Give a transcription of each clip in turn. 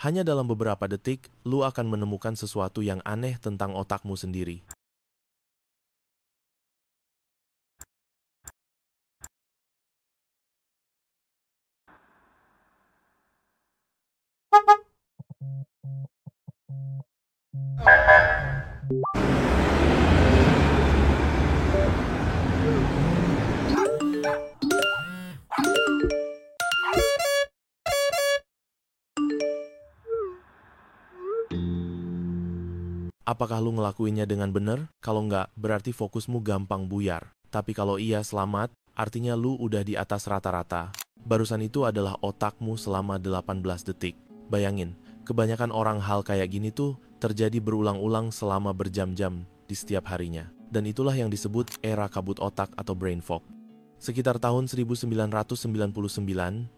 Hanya dalam beberapa detik, lu akan menemukan sesuatu yang aneh tentang otakmu sendiri. Apakah lu ngelakuinnya dengan benar? Kalau nggak, berarti fokusmu gampang buyar. Tapi kalau iya, selamat, artinya lu udah di atas rata-rata. Barusan itu adalah otakmu selama 18 detik. Bayangin, kebanyakan orang hal kayak gini tuh terjadi berulang-ulang selama berjam-jam di setiap harinya. Dan itulah yang disebut era kabut otak atau brain fog. Sekitar tahun 1999,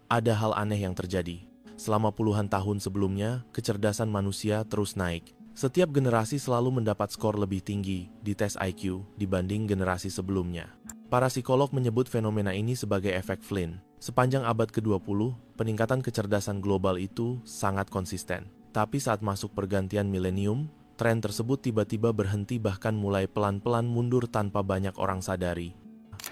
ada hal aneh yang terjadi. Selama puluhan tahun sebelumnya, kecerdasan manusia terus naik. Setiap generasi selalu mendapat skor lebih tinggi di tes IQ dibanding generasi sebelumnya. Para psikolog menyebut fenomena ini sebagai efek Flynn. Sepanjang abad ke-20, peningkatan kecerdasan global itu sangat konsisten. Tapi saat masuk pergantian milenium, tren tersebut tiba-tiba berhenti bahkan mulai pelan-pelan mundur tanpa banyak orang sadari.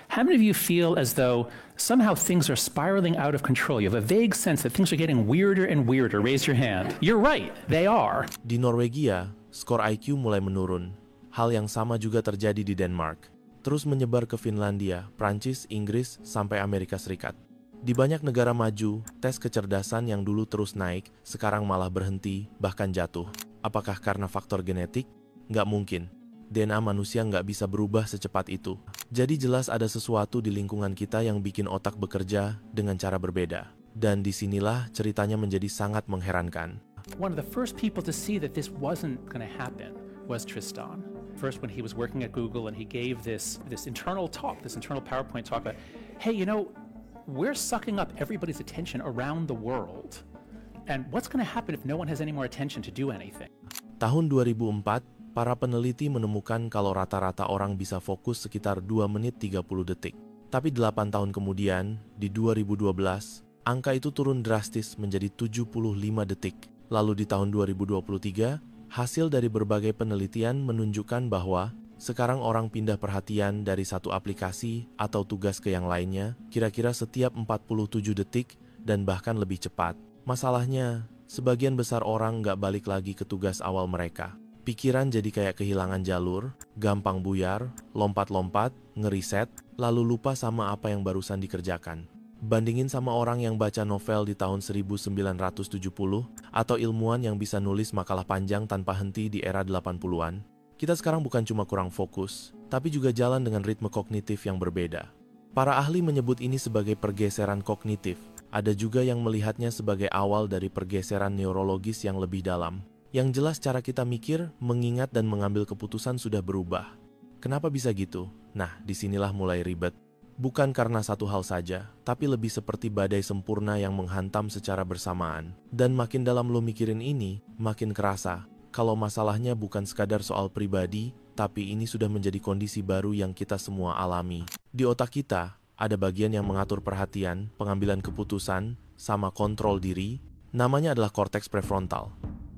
How many of you feel as though somehow things are spiraling out of control? You have a vague sense that things are getting weirder and weirder. Raise your hand. You're right, they are. Di Norwegia, skor IQ mulai menurun. Hal yang sama juga terjadi di Denmark. Terus menyebar ke Finlandia, Prancis, Inggris, sampai Amerika Serikat. Di banyak negara maju, tes kecerdasan yang dulu terus naik, sekarang malah berhenti, bahkan jatuh. Apakah karena faktor genetik? Nggak mungkin. DNA manusia nggak bisa berubah secepat itu. Jadi jelas ada sesuatu di lingkungan kita yang bikin otak bekerja dengan cara berbeda. Dan disinilah ceritanya menjadi sangat mengherankan. One of the first people to see that this wasn't going to happen was Tristan. First when he was working at Google and he gave this internal talk, this internal PowerPoint talk about, hey, you know, we're sucking up everybody's attention around the world. And what's going to happen if no one has any more attention to do anything? Tahun 2004, para peneliti menemukan kalau rata-rata orang bisa fokus sekitar 2 menit 30 detik. Tapi 8 tahun kemudian, di 2012, angka itu turun drastis menjadi 75 detik. Lalu di tahun 2023, hasil dari berbagai penelitian menunjukkan bahwa sekarang orang pindah perhatian dari satu aplikasi atau tugas ke yang lainnya kira-kira setiap 47 detik dan bahkan lebih cepat. Masalahnya, sebagian besar orang nggak balik lagi ke tugas awal mereka. Pikiran jadi kayak kehilangan jalur, gampang buyar, lompat-lompat, ngeriset, lalu lupa sama apa yang barusan dikerjakan. Bandingin sama orang yang baca novel di tahun 1970 atau ilmuwan yang bisa nulis makalah panjang tanpa henti di era 80-an. Kita sekarang bukan cuma kurang fokus, tapi juga jalan dengan ritme kognitif yang berbeda. Para ahli menyebut ini sebagai pergeseran kognitif. Ada juga yang melihatnya sebagai awal dari pergeseran neurologis yang lebih dalam. Yang jelas cara kita mikir, mengingat dan mengambil keputusan sudah berubah. Kenapa bisa gitu? Nah, disinilah mulai ribet. Bukan karena satu hal saja, tapi lebih seperti badai sempurna yang menghantam secara bersamaan. Dan makin dalam lo mikirin ini, makin kerasa kalau masalahnya bukan sekadar soal pribadi, tapi ini sudah menjadi kondisi baru yang kita semua alami. Di otak kita, ada bagian yang mengatur perhatian, pengambilan keputusan, sama kontrol diri. Namanya adalah korteks prefrontal.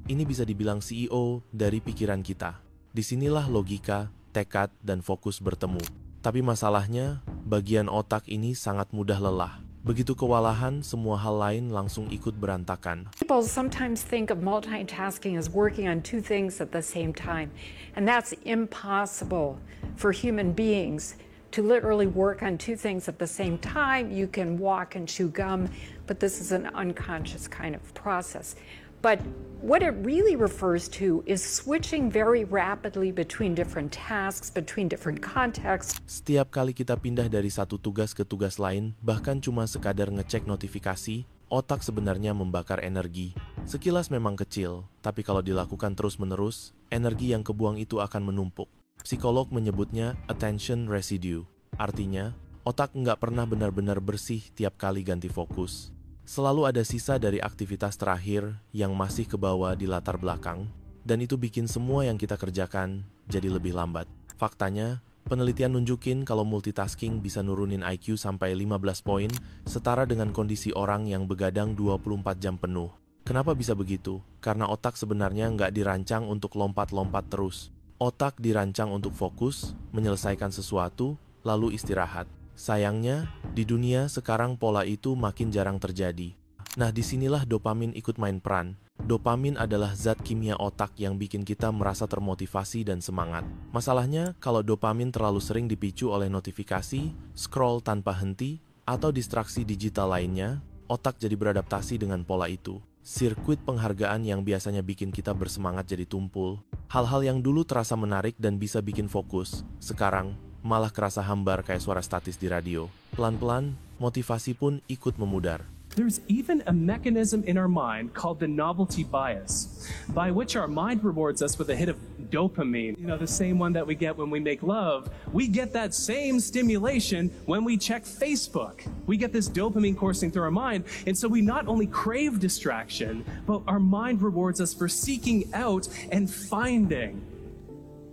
Ini bisa dibilang CEO dari pikiran kita. Disinilah logika, tekad, dan fokus bertemu. Tapi masalahnya, bagian otak ini sangat mudah lelah. Begitu kewalahan, semua hal lain langsung ikut berantakan. People sometimes think of multitasking as working on two things at the same time. And that's impossible for human beings to literally work on two things at the same time. You can walk and chew gum, but this is an unconscious kind of process. But what it really refers to is switching very rapidly between different tasks, between different contexts. Setiap kali kita pindah dari satu tugas ke tugas lain, bahkan cuma sekadar ngecek notifikasi, otak sebenarnya membakar energi. Sekilas memang kecil, tapi kalau dilakukan terus-menerus, energi yang kebuang itu akan menumpuk. Psikolog menyebutnya attention residue. Artinya, otak nggak pernah benar-benar bersih tiap kali ganti fokus. Selalu ada sisa dari aktivitas terakhir yang masih kebawa di latar belakang, dan itu bikin semua yang kita kerjakan jadi lebih lambat. Faktanya, penelitian nunjukin kalau multitasking bisa nurunin IQ sampai 15 poin, setara dengan kondisi orang yang begadang 24 jam penuh. Kenapa bisa begitu? Karena otak sebenarnya nggak dirancang untuk lompat-lompat terus. Otak dirancang untuk fokus, menyelesaikan sesuatu, lalu istirahat. Sayangnya, di dunia sekarang pola itu makin jarang terjadi. Nah, disinilah dopamin ikut main peran. Dopamin adalah zat kimia otak yang bikin kita merasa termotivasi dan semangat. Masalahnya, kalau dopamin terlalu sering dipicu oleh notifikasi, scroll tanpa henti, atau distraksi digital lainnya, otak jadi beradaptasi dengan pola itu. Sirkuit penghargaan yang biasanya bikin kita bersemangat jadi tumpul. Hal-hal yang dulu terasa menarik dan bisa bikin fokus, sekarang malah kerasa hambar kayak suara statis di radio. Pelan-pelan, motivasi pun ikut memudar. There's even a mechanism in our mind called the novelty bias, by which our mind rewards us with a hit of dopamine. You know, the same one that we get when we make love. We get that same stimulation when we check Facebook. We get this dopamine coursing through our mind, and so we not only crave distraction, but our mind rewards us for seeking out and finding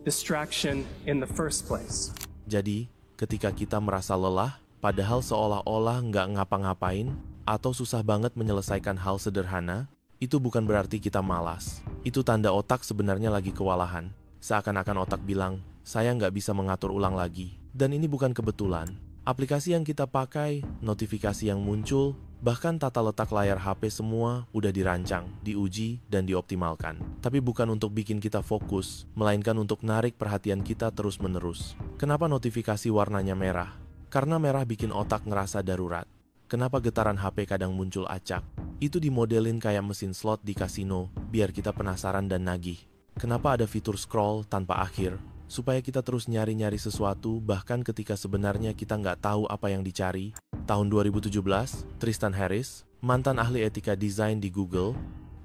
distraction in the first place. Jadi, ketika kita merasa lelah, padahal seolah-olah nggak ngapa-ngapain, atau susah banget menyelesaikan hal sederhana, itu bukan berarti kita malas. Itu tanda otak sebenarnya lagi kewalahan. Seakan-akan otak bilang, saya nggak bisa mengatur ulang lagi. Dan ini bukan kebetulan. Aplikasi yang kita pakai, notifikasi yang muncul, bahkan tata letak layar HP semua udah dirancang, diuji, dan dioptimalkan. Tapi bukan untuk bikin kita fokus, melainkan untuk narik perhatian kita terus-menerus. Kenapa notifikasi warnanya merah? Karena merah bikin otak ngerasa darurat. Kenapa getaran HP kadang muncul acak? Itu dimodelin kayak mesin slot di kasino, biar kita penasaran dan nagih. Kenapa ada fitur scroll tanpa akhir? Supaya kita terus nyari-nyari sesuatu, bahkan ketika sebenarnya kita nggak tahu apa yang dicari. Tahun 2017, Tristan Harris, mantan ahli etika desain di Google,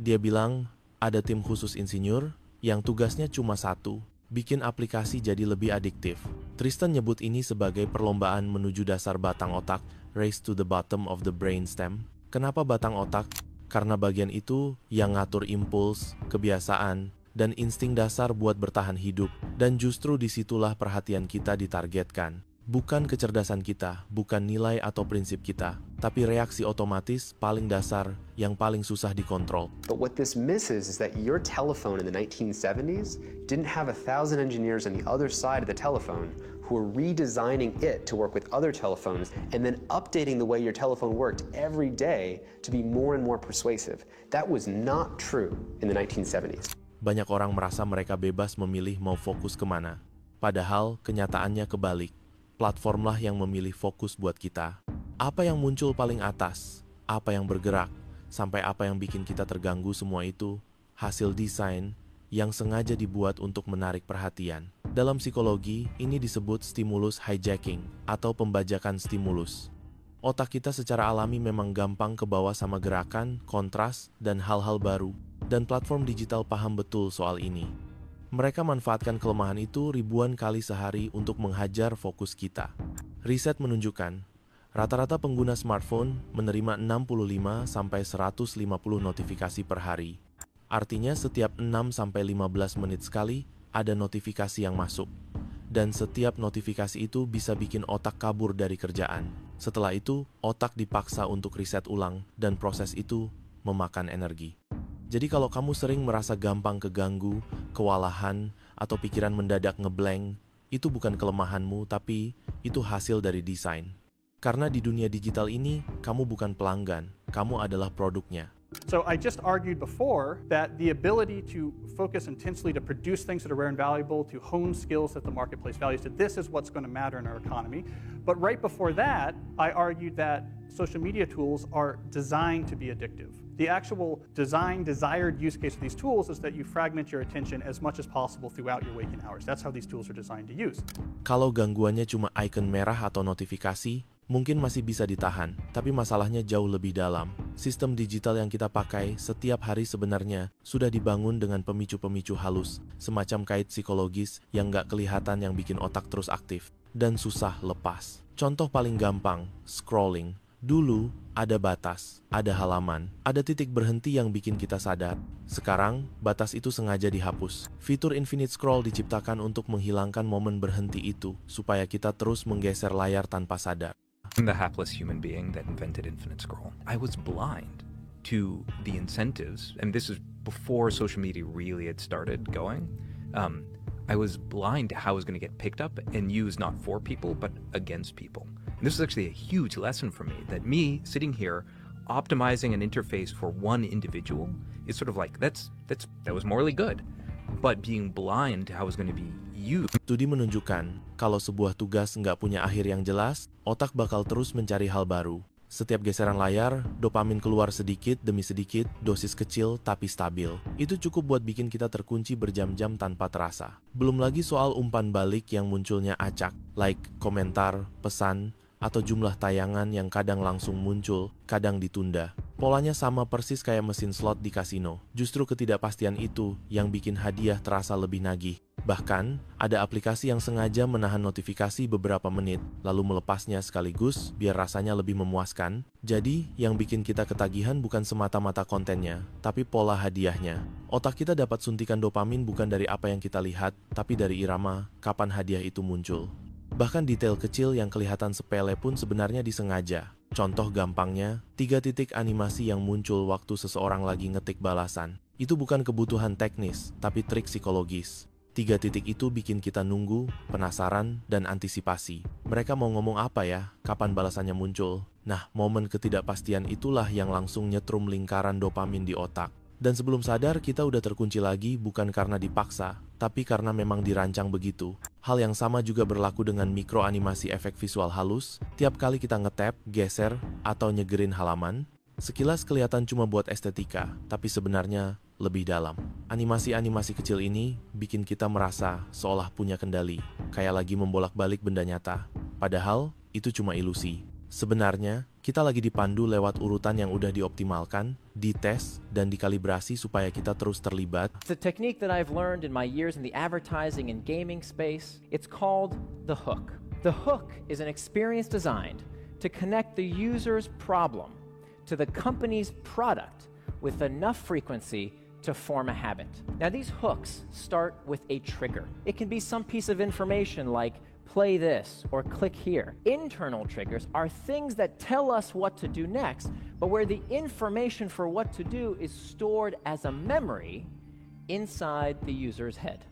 dia bilang ada tim khusus insinyur yang tugasnya cuma satu, bikin aplikasi jadi lebih adiktif. Tristan nyebut ini sebagai perlombaan menuju dasar batang otak, race to the bottom of the brainstem. Kenapa batang otak? Karena bagian itu yang ngatur impuls, kebiasaan, dan insting dasar buat bertahan hidup. Dan justru disitulah perhatian kita ditargetkan. Bukan kecerdasan kita, bukan nilai atau prinsip kita, tapi reaksi otomatis paling dasar yang paling susah dikontrol. But what this misses is that your telephone in the 1970s didn't have 1,000 engineers on the other side of the telephone who were redesigning it to work with other telephones and then updating the way your telephone worked every day to be more and more persuasive. That was not true in the 1970s. Banyak orang merasa mereka bebas memilih mau fokus kemana. Padahal kenyataannya kebalik. Platformlah yang memilih fokus buat kita. Apa yang muncul paling atas, apa yang bergerak, sampai apa yang bikin kita terganggu, semua itu hasil desain yang sengaja dibuat untuk menarik perhatian. Dalam psikologi, ini disebut stimulus hijacking atau pembajakan stimulus. Otak kita secara alami memang gampang kebawa sama gerakan, kontras, dan hal-hal baru. Dan platform digital paham betul soal ini. Mereka manfaatkan kelemahan itu ribuan kali sehari untuk menghajar fokus kita. Riset menunjukkan, rata-rata pengguna smartphone menerima 65-150 notifikasi per hari. Artinya setiap 6-15 menit sekali ada notifikasi yang masuk. Dan setiap notifikasi itu bisa bikin otak kabur dari kerjaan. Setelah itu, otak dipaksa untuk riset ulang dan proses itu memakan energi. Jadi kalau kamu sering merasa gampang keganggu, kewalahan, atau pikiran mendadak ngeblank, itu bukan kelemahanmu, tapi itu hasil dari desain. Karena di dunia digital ini, kamu bukan pelanggan, kamu adalah produknya. So I just argued before that the ability to focus intensely to produce things that are rare and valuable, to hone skills that the marketplace values, that this is what's going to matter in our economy. But right before that, I argued that social media tools are designed to be addictive. The actual desired use case of these tools is that you fragment your attention as much as possible throughout your waking hours. That's how these tools are designed to use. Kalau gangguannya cuma icon merah atau notifikasi, mungkin masih bisa ditahan, tapi masalahnya jauh lebih dalam. Sistem digital yang kita pakai setiap hari sebenarnya sudah dibangun dengan pemicu-pemicu halus, semacam kait psikologis yang nggak kelihatan yang bikin otak terus aktif, dan susah lepas. Contoh paling gampang, scrolling. Dulu, ada batas, ada halaman, ada titik berhenti yang bikin kita sadar. Sekarang, batas itu sengaja dihapus. Fitur infinite scroll diciptakan untuk menghilangkan momen berhenti itu, supaya kita terus menggeser layar tanpa sadar. I'm the hapless human being that invented infinite scroll. I was blind to the incentives, and this is before social media really had started going, I was blind to how it was going to get picked up and used not for people, but against people. And this is actually a huge lesson for me, that me sitting here optimizing an interface for one individual is sort of like, that was morally good. But being blind to how it was going to be used. Studi menunjukkan, kalau sebuah tugas nggak punya akhir yang jelas, otak bakal terus mencari hal baru. Setiap geseran layar, dopamin keluar sedikit demi sedikit, dosis kecil tapi stabil. Itu cukup buat bikin kita terkunci berjam-jam tanpa terasa. Belum lagi soal umpan balik yang munculnya acak, like, komentar, pesan, atau jumlah tayangan yang kadang langsung muncul, kadang ditunda. Polanya sama persis kayak mesin slot di kasino. Justru ketidakpastian itu yang bikin hadiah terasa lebih nagih. Bahkan, ada aplikasi yang sengaja menahan notifikasi beberapa menit, lalu melepasnya sekaligus biar rasanya lebih memuaskan. Jadi, yang bikin kita ketagihan bukan semata-mata kontennya, tapi pola hadiahnya. Otak kita dapat suntikan dopamin bukan dari apa yang kita lihat, tapi dari irama kapan hadiah itu muncul. Bahkan detail kecil yang kelihatan sepele pun sebenarnya disengaja. Contoh gampangnya, 3 titik animasi yang muncul waktu seseorang lagi ngetik balasan. Itu bukan kebutuhan teknis, tapi trik psikologis. 3 titik itu bikin kita nunggu, penasaran, dan antisipasi. Mereka mau ngomong apa ya? Kapan balasannya muncul? Nah, momen ketidakpastian itulah yang langsung nyetrum lingkaran dopamin di otak. Dan sebelum sadar, kita udah terkunci lagi bukan karena dipaksa, tapi karena memang dirancang begitu. Hal yang sama juga berlaku dengan mikroanimasi efek visual halus. Tiap kali kita nge-tap, geser, atau nyegerin halaman, sekilas kelihatan cuma buat estetika, tapi sebenarnya lebih dalam. Animasi-animasi kecil ini bikin kita merasa seolah punya kendali, kayak lagi membolak-balik benda nyata. Padahal, itu cuma ilusi. Sebenarnya, kita lagi dipandu lewat urutan yang udah dioptimalkan, dites, dan dikalibrasi supaya kita terus terlibat. It's a technique that I've learned in my years in the advertising and gaming space. It's called the hook. The hook is an experience designed to connect the user's problem to the company's product with enough frequency to form a habit. Now, these hooks start with a trigger. It can be some piece of information like play this or click here. Internal triggers are things that tell us what to do next, but where the information for what to do is stored as a memory inside the user's head.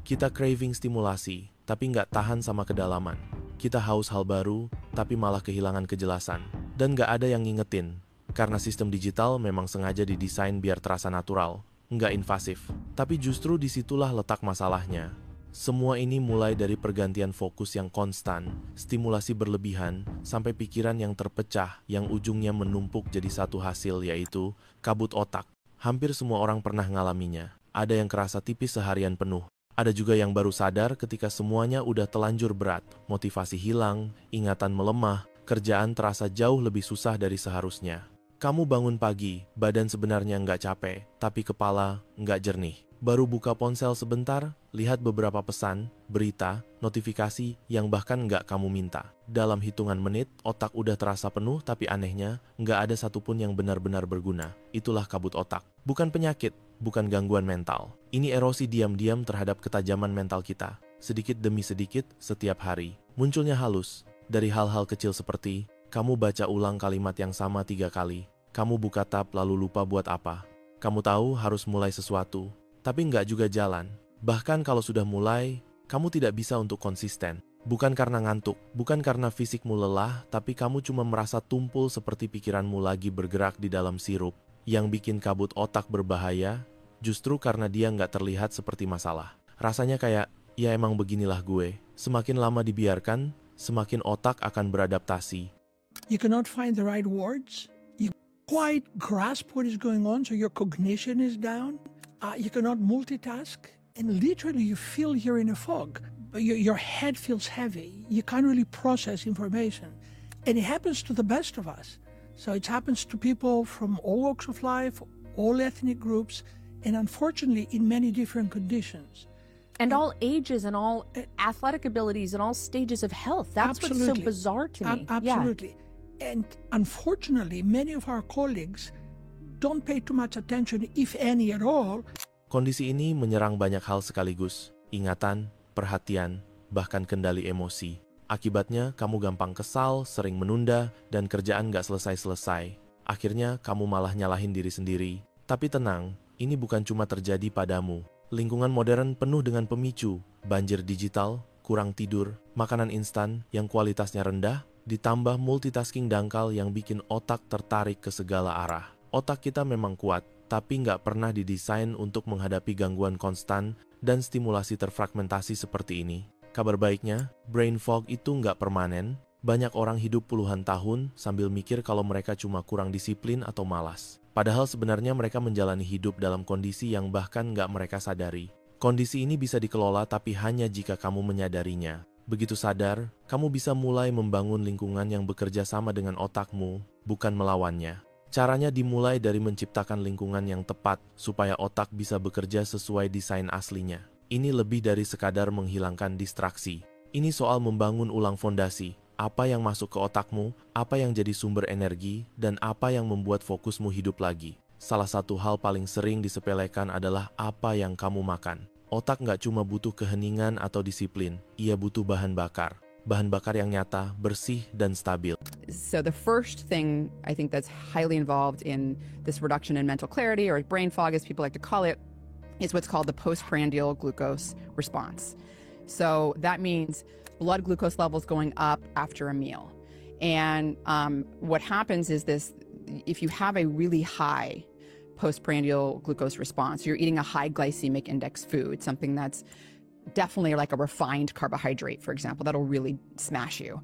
Kita craving stimulasi, tapi nggak tahan sama kedalaman. Kita haus hal baru, tapi malah kehilangan kejelasan. Dan nggak ada yang ngingetin, karena sistem digital memang sengaja didesain biar terasa natural, nggak invasif. Tapi justru disitulah letak masalahnya. Semua ini mulai dari pergantian fokus yang konstan, stimulasi berlebihan, sampai pikiran yang terpecah yang ujungnya menumpuk jadi satu hasil, yaitu kabut otak. Hampir semua orang pernah ngalaminya. Ada yang kerasa tipis seharian penuh. Ada juga yang baru sadar ketika semuanya udah telanjur berat, motivasi hilang, ingatan melemah, kerjaan terasa jauh lebih susah dari seharusnya. Kamu bangun pagi, badan sebenarnya nggak capek, tapi kepala nggak jernih. Baru buka ponsel sebentar, lihat beberapa pesan, berita, notifikasi yang bahkan nggak kamu minta. Dalam hitungan menit, otak udah terasa penuh, tapi anehnya, nggak ada satupun yang benar-benar berguna. Itulah kabut otak. Bukan penyakit, bukan gangguan mental. Ini erosi diam-diam terhadap ketajaman mental kita. Sedikit demi sedikit, setiap hari. Munculnya halus, dari hal-hal kecil seperti, kamu baca ulang kalimat yang sama 3 kali. Kamu buka tab lalu lupa buat apa. Kamu tahu harus mulai sesuatu, tapi nggak juga jalan. Bahkan kalau sudah mulai, kamu tidak bisa untuk konsisten. Bukan karena ngantuk, bukan karena fisikmu lelah, tapi kamu cuma merasa tumpul seperti pikiranmu lagi bergerak di dalam sirup. Yang bikin kabut otak berbahaya, justru karena dia nggak terlihat seperti masalah. Rasanya kayak, ya emang beginilah gue. Semakin lama dibiarkan, semakin otak akan beradaptasi. You cannot find the right words. You quite grasp what is going on, so your cognition is down. You cannot multitask, and literally you feel you're in a fog. Your head feels heavy. You can't really process information. And it happens to the best of us. So it happens to people from all walks of life, all ethnic groups, and unfortunately in many different conditions. And all ages and all athletic abilities and all stages of health. That's what's so bizarre to me. Absolutely. Yeah. And unfortunately, many of our colleagues don't pay too much attention, if any at all. Kondisi ini menyerang banyak hal sekaligus. Ingatan, perhatian, bahkan kendali emosi. Akibatnya, kamu gampang kesal, sering menunda, dan kerjaan gak selesai-selesai. Akhirnya kamu malah nyalahin diri sendiri. Tapi tenang, ini bukan cuma terjadi padamu. Lingkungan modern penuh dengan pemicu, banjir digital, kurang tidur, makanan instan yang kualitasnya rendah, ditambah multitasking dangkal yang bikin otak tertarik ke segala arah. Otak kita memang kuat, tapi nggak pernah didesain untuk menghadapi gangguan konstan dan stimulasi terfragmentasi seperti ini. Kabar baiknya, brain fog itu nggak permanen. Banyak orang hidup puluhan tahun sambil mikir kalau mereka cuma kurang disiplin atau malas. Padahal sebenarnya mereka menjalani hidup dalam kondisi yang bahkan nggak mereka sadari. Kondisi ini bisa dikelola tapi hanya jika kamu menyadarinya. Begitu sadar, kamu bisa mulai membangun lingkungan yang bekerja sama dengan otakmu, bukan melawannya. Caranya dimulai dari menciptakan lingkungan yang tepat supaya otak bisa bekerja sesuai desain aslinya. Ini lebih dari sekadar menghilangkan distraksi. Ini soal membangun ulang fondasi. Apa yang masuk ke otakmu, apa yang jadi sumber energi, dan apa yang membuat fokusmu hidup lagi. Salah satu hal paling sering disepelekan adalah apa yang kamu makan. Otak nggak cuma butuh keheningan atau disiplin, ia butuh bahan bakar. Bahan bakar yang nyata, bersih, dan stabil. So the first thing I think that's highly involved in this reduction in mental clarity, or brain fog as people like to call it, is what's called the postprandial glucose response. So that means blood glucose levels going up after a meal. And what happens is this, if you have a really high postprandial glucose response, you're eating a high glycemic index food, something that's definitely like a refined carbohydrate, for example, that'll really smash you.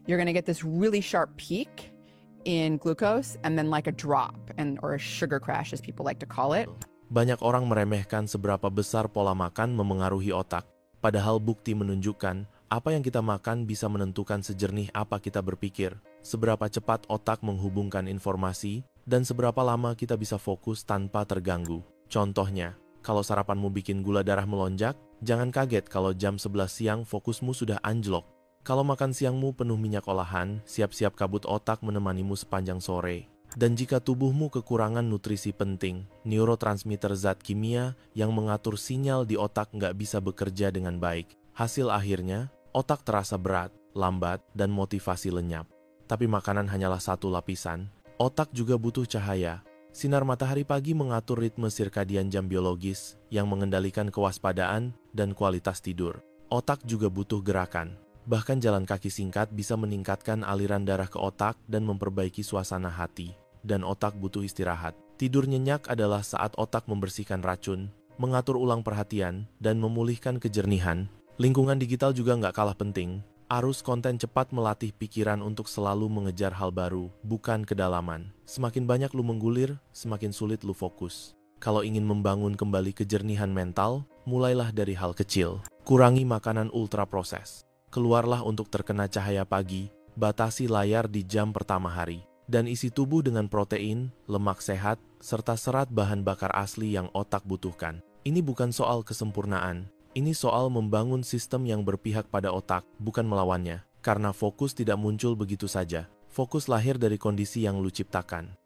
You're going to get this really sharp peak in glucose and then like a drop, or a sugar crash as people like to call it. Banyak orang meremehkan seberapa besar pola makan memengaruhi otak. Padahal bukti menunjukkan apa yang kita makan bisa menentukan sejernih apa kita berpikir, seberapa cepat otak menghubungkan informasi, dan seberapa lama kita bisa fokus tanpa terganggu. Contohnya, kalau sarapanmu bikin gula darah melonjak, jangan kaget kalau jam 11 siang fokusmu sudah anjlok. Kalau makan siangmu penuh minyak olahan, siap-siap kabut otak menemanimu sepanjang sore. Dan jika tubuhmu kekurangan nutrisi penting, neurotransmitter zat kimia yang mengatur sinyal di otak nggak bisa bekerja dengan baik. Hasil akhirnya, otak terasa berat, lambat, dan motivasi lenyap. Tapi makanan hanyalah satu lapisan. Otak juga butuh cahaya. Sinar matahari pagi mengatur ritme sirkadian jam biologis yang mengendalikan kewaspadaan dan kualitas tidur. Otak juga butuh gerakan. Bahkan jalan kaki singkat bisa meningkatkan aliran darah ke otak dan memperbaiki suasana hati. Dan otak butuh istirahat. Tidur nyenyak adalah saat otak membersihkan racun, mengatur ulang perhatian, dan memulihkan kejernihan. Lingkungan digital juga nggak kalah penting. Arus konten cepat melatih pikiran untuk selalu mengejar hal baru, bukan kedalaman. Semakin banyak lu menggulir, semakin sulit lu fokus. Kalau ingin membangun kembali kejernihan mental, mulailah dari hal kecil. Kurangi makanan ultra proses. Keluarlah untuk terkena cahaya pagi, batasi layar di jam pertama hari. Dan isi tubuh dengan protein, lemak sehat, serta serat bahan bakar asli yang otak butuhkan. Ini bukan soal kesempurnaan. Ini soal membangun sistem yang berpihak pada otak, bukan melawannya. Karena fokus tidak muncul begitu saja. Fokus lahir dari kondisi yang lu ciptakan.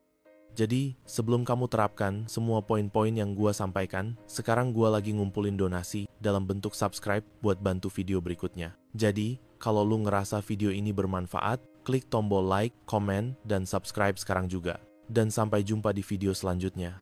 Jadi, sebelum kamu terapkan semua poin-poin yang gua sampaikan, sekarang gua lagi ngumpulin donasi dalam bentuk subscribe buat bantu video berikutnya. Jadi, kalau lu ngerasa video ini bermanfaat, klik tombol like, komen, dan subscribe sekarang juga. Dan sampai jumpa di video selanjutnya.